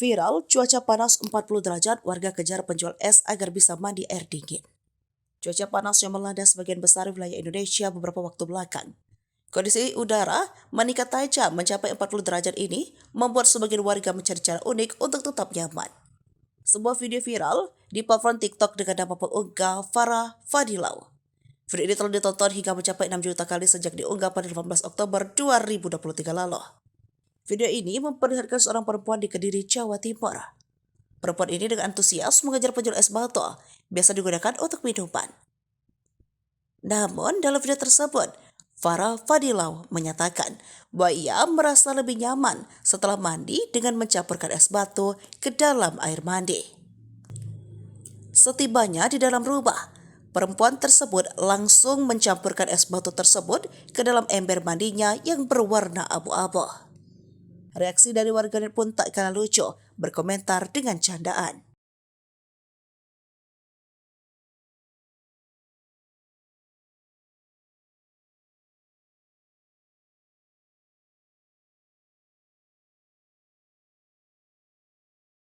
Viral, cuaca panas 40 derajat, warga kejar penjual es agar bisa mandi air dingin. Cuaca panas yang melanda sebagian besar wilayah Indonesia beberapa waktu belakang. Kondisi udara meningkat tajam mencapai 40 derajat ini membuat sebagian warga mencari cara unik untuk tetap nyaman. Sebuah video viral di platform TikTok dengan nama pengunggah Farah Fadilau. Video ini telah ditonton hingga mencapai 6 juta kali sejak diunggah pada 18 Oktober 2023 lalu. Video ini memperlihatkan seorang perempuan di Kediri, Jawa Timur. Perempuan ini dengan antusias mengejar penjual es batu, biasa digunakan untuk minuman. Namun dalam video tersebut, Farah Fadilau menyatakan bahwa ia merasa lebih nyaman setelah mandi dengan mencampurkan es batu ke dalam air mandi. Setibanya di dalam rumah, perempuan tersebut langsung mencampurkan es batu tersebut ke dalam ember mandinya yang berwarna abu-abu. Reaksi dari warganet pun tak kalah lucu, berkomentar dengan candaan.